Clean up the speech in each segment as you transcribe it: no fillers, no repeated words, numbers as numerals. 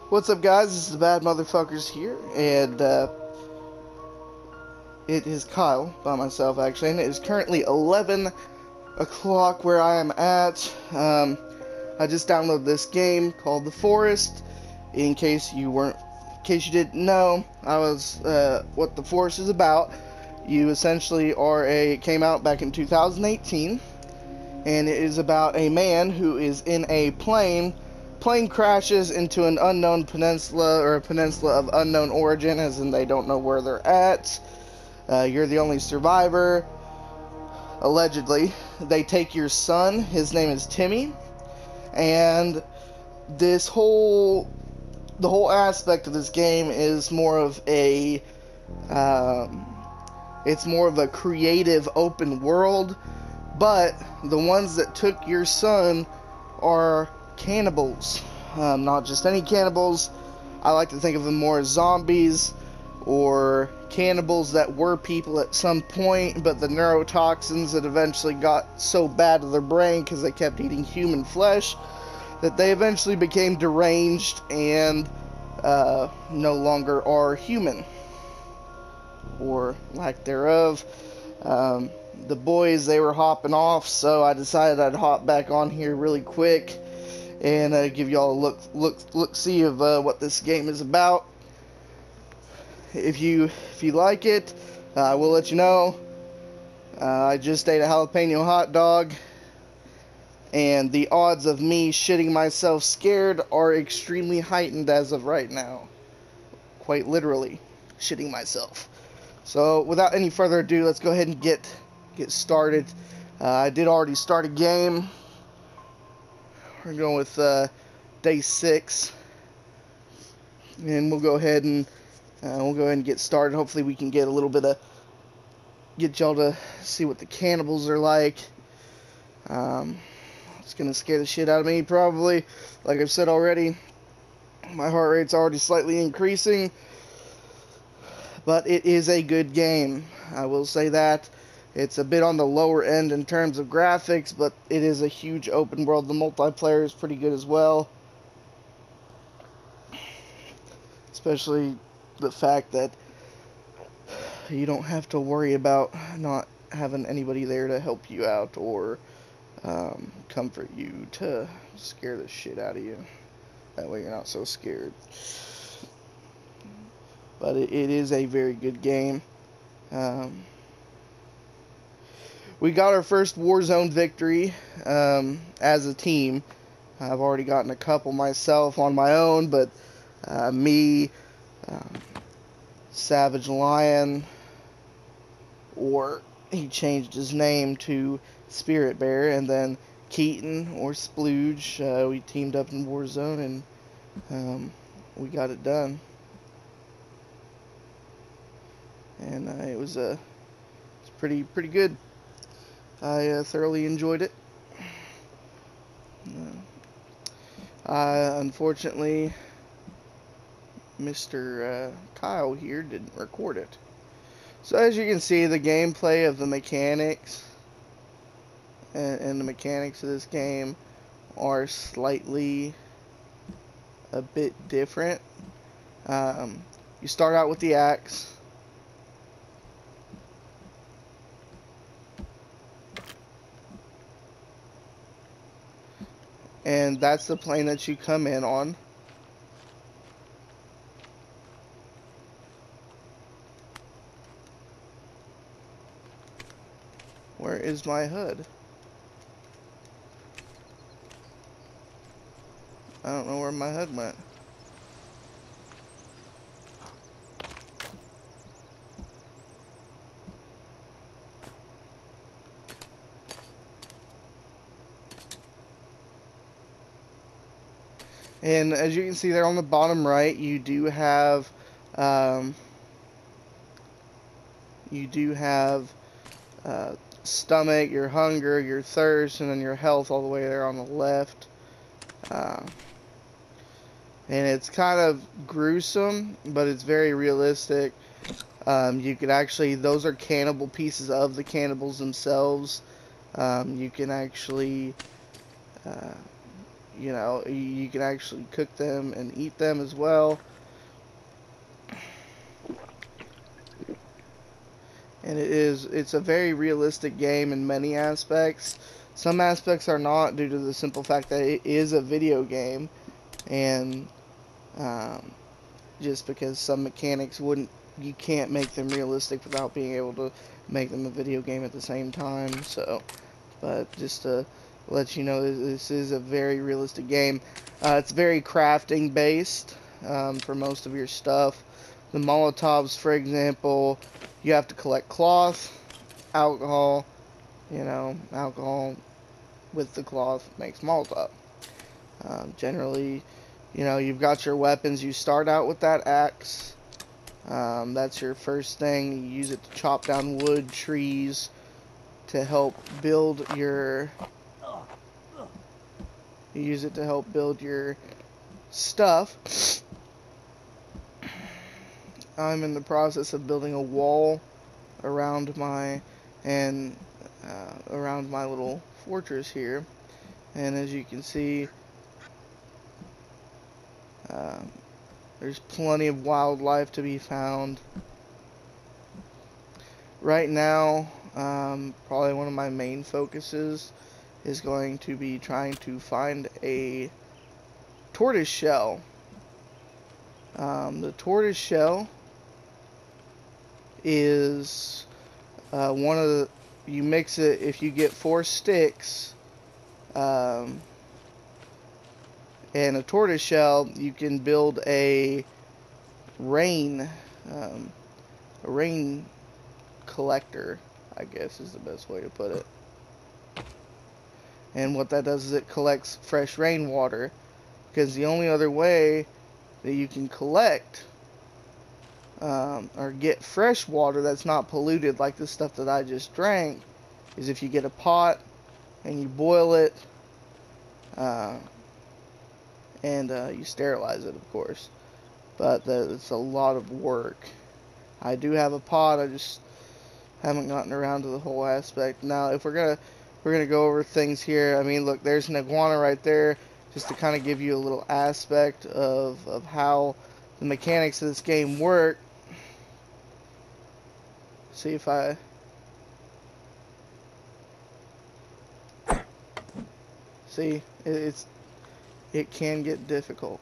What's up, guys? This is the Bad Motherfuckers here, and it is Kyle by myself, actually, and it is currently 11 o'clock where I am at. I just downloaded this game called The Forest. In case you didn't know, what The Forest is about. You essentially it came out back in 2018, and it is about a man who is in a plane. Plane crashes into an unknown peninsula, or a peninsula of unknown origin, as in they don't know where they're at. You're the only survivor, allegedly. They take your son, his name is Timmy, and the whole aspect of this game is more of it's more of a creative open world, but the ones that took your son are cannibals. Not just any cannibals. I like to think of them more as zombies, or cannibals that were people at some point, but the neurotoxins that eventually got so bad to their brain because they kept eating human flesh that they eventually became deranged and no longer are human, or lack thereof. The boys, they were hopping off, so I decided I'd hop back on here really quick and give y'all a look see of what this game is about. If you like it, I will let you know. I just ate a jalapeno hot dog, and the odds of me shitting myself scared are extremely heightened as of right now. Quite literally, shitting myself. So without any further ado, let's go ahead and get started. I did already start a game. We're going with day 6, and we'll go ahead and get started. Hopefully we can get a little bit of get y'all to see what the cannibals are like. It's gonna scare the shit out of me, probably. Like I've said already, my heart rate's already slightly increasing, but it is a good game. I will say that. It's a bit on the lower end in terms of graphics, but it is a huge open world. The multiplayer is pretty good as well. Especially the fact that you don't have to worry about not having anybody there to help you out or comfort you to scare the shit out of you. That way you're not so scared. But it is a very good game. We got our first Warzone victory as a team. I've already gotten a couple myself on my own, but me, Savage Lion, or he changed his name to Spirit Bear, and then Keaton or Splooge, we teamed up in Warzone, and we got it done. And it was pretty good. I thoroughly enjoyed it. Unfortunately, Mr. Kyle here didn't record it. So as you can see, the gameplay of the mechanics and the mechanics of this game are slightly a bit different. You start out with the axe. And that's the plane that you come in on. Where is my HUD? I don't know where my HUD went. And as you can see there on the bottom right, you do have stomach, your hunger, your thirst, and then your health all the way there on the left. And it's kind of gruesome, but it's very realistic. You could actually, those are cannibal pieces of the cannibals themselves. You can actually You know, you can actually cook them and eat them as well. And it's a very realistic game in many aspects. Some aspects are not, due to the simple fact that it is a video game, and um, just because some mechanics you can't make them realistic without being able to make them a video game at the same time. So, but just to let you know, this is a very realistic game. It's very crafting based for most of your stuff. The Molotovs, for example, you have to collect cloth, alcohol. You know, alcohol with the cloth makes Molotov. Generally, you know, you've got your weapons. You start out with that axe. That's your first thing. You use it to chop down wood, trees, to help build your... You use it to help build your stuff. I'm in the process of building a wall around my around my little fortress here, and as you can see, there's plenty of wildlife to be found. Right now, probably one of my main focuses is going to be trying to find a tortoise shell. The tortoise shell is one of the... You mix it, if you get 4 sticks and a tortoise shell, you can build a rain collector, I guess is the best way to put it. And what that does is it collects fresh rainwater, because the only other way that you can collect or get fresh water that's not polluted like the stuff that I just drank is if you get a pot and you boil it and you sterilize it, of course. But it's a lot of work. I do have a pot, I just haven't gotten around to the whole aspect. Now, if we're gonna go over things here, I mean, look, there's an iguana right there, just to kind of give you a little aspect of how the mechanics of this game work. See if I... See, it can get difficult.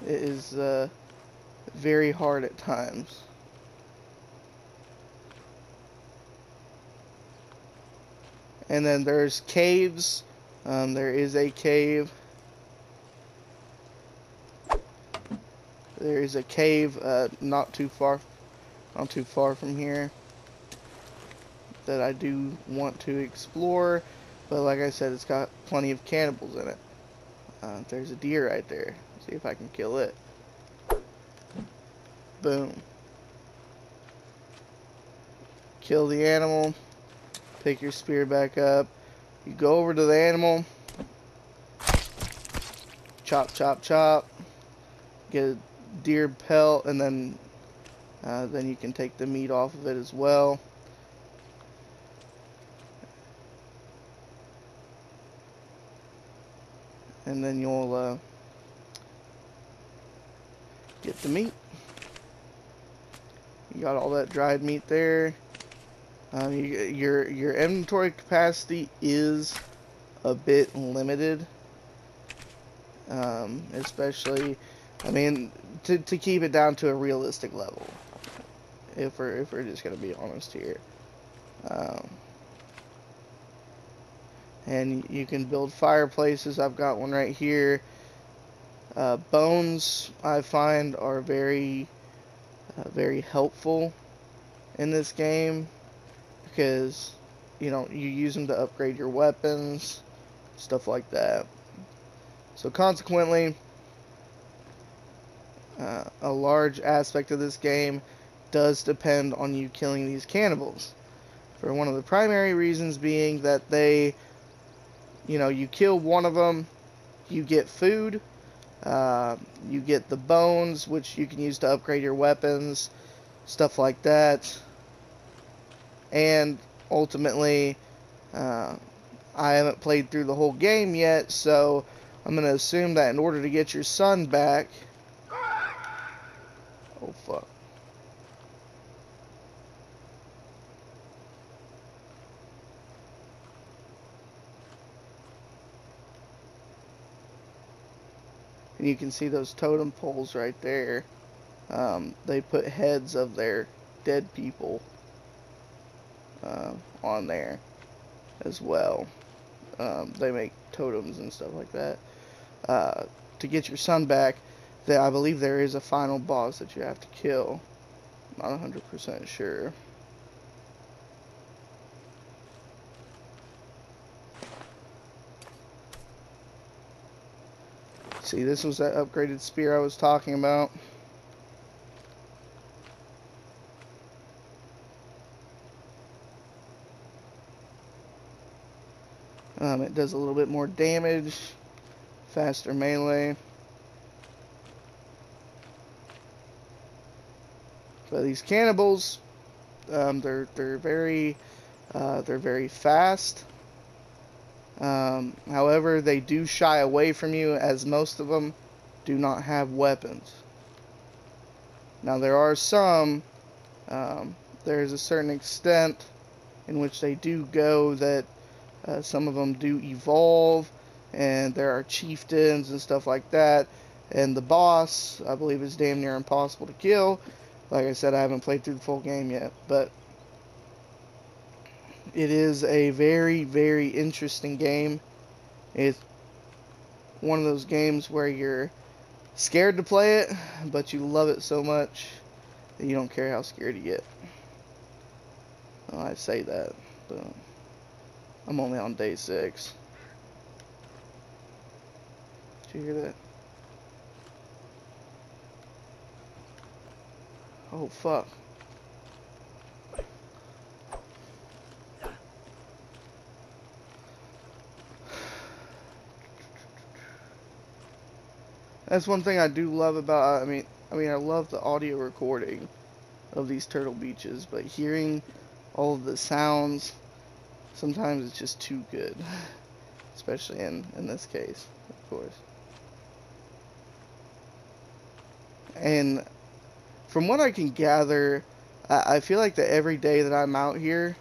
It is very hard at times. And then there's caves. There is a cave. There is a cave not too far from here that I do want to explore. But like I said, it's got plenty of cannibals in it. There's a deer right there. See if I can kill it. Boom. Kill the animal. Pick your spear back up. You go over to the animal. Chop, chop, chop. Get a deer pelt, and then you can take the meat off of it as well. And then you'll get the meat. You got all that dried meat there. Your inventory capacity is a bit limited, especially, I mean, to keep it down to a realistic level. If we're just gonna be honest here, and you can build fireplaces. I've got one right here. Bones, I find, are very helpful in this game, because you know, you use them to upgrade your weapons, stuff like that. So consequently, a large aspect of this game does depend on you killing these cannibals, for one of the primary reasons being that they, you know, you kill one of them, you get food, you get the bones, which you can use to upgrade your weapons, stuff like that. And ultimately, I haven't played through the whole game yet, so I'm going to assume that in order to get your son back... Oh, fuck. And you can see those totem poles right there. They put heads of their dead people on there as well. They make totems and stuff like that. To get your son back, I believe there is a final boss that you have to kill. Not 100% sure. See, this was that upgraded spear I was talking about. It does a little bit more damage, faster melee. But these cannibals, they're very fast. However, they do shy away from you, as most of them do not have weapons. Now there are some. There's a certain extent in which they do go that some of them do evolve, and there are chieftains and stuff like that. And the boss, I believe, is damn near impossible to kill. Like I said, I haven't played through the full game yet, but it is a very, very interesting game. It's one of those games where you're scared to play it, but you love it so much that you don't care how scared you get. Well, I say that, but I'm only on day 6. Did you hear that? Oh, fuck. That's one thing I do love about, I mean, I love the audio recording of these Turtle Beaches, but hearing all of the sounds, sometimes it's just too good. Especially in this case, of course. And from what I can gather, I feel like that every day that I'm out here,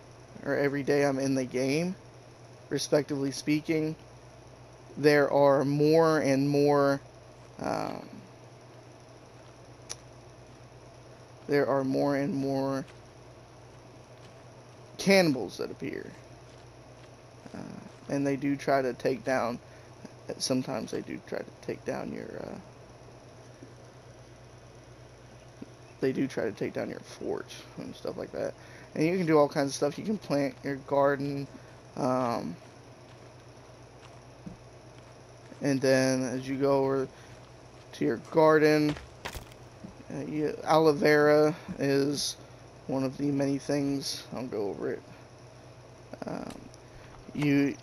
or every day I'm in the game, respectively speaking, there are more and more cannibals that appear, and they do try to take down. Sometimes they do try to take down your. They do try to take down your fort and stuff like that. And you can do all kinds of stuff. You can plant your garden, and then as you go over to your garden, aloe vera is one of the many things. I'll go over it. You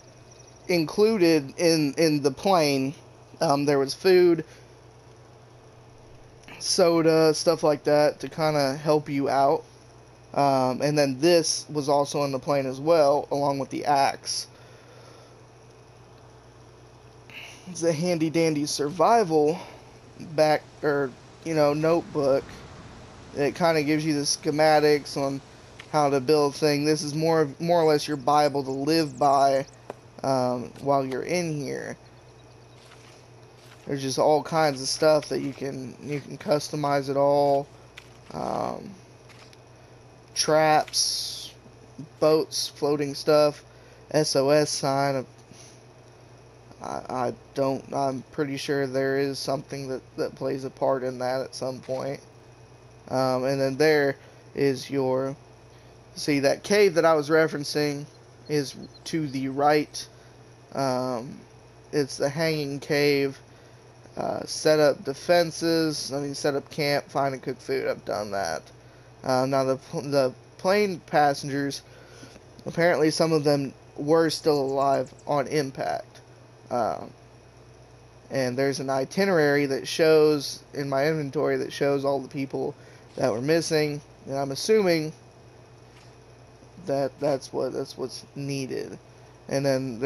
included in the plane, there was food, soda, stuff like that to kind of help you out. And then this was also in the plane as well, along with the axe. It's a handy dandy survival notebook. It kind of gives you the schematics on how to build things. This is more or less your Bible to live by while you're in here. There's just all kinds of stuff that you can customize it all. Traps, boats, floating stuff, SOS sign. I'm pretty sure there is something that plays a part in that at some point. And then there is see, that cave that I was referencing is to the right. It's the hanging cave. Set up defenses, set up camp, find and cook food. I've done that. Now the plane passengers, apparently some of them were still alive on impact. And there's an itinerary that shows, in my inventory, that shows all the people that were missing. And I'm assuming That's what's needed. And then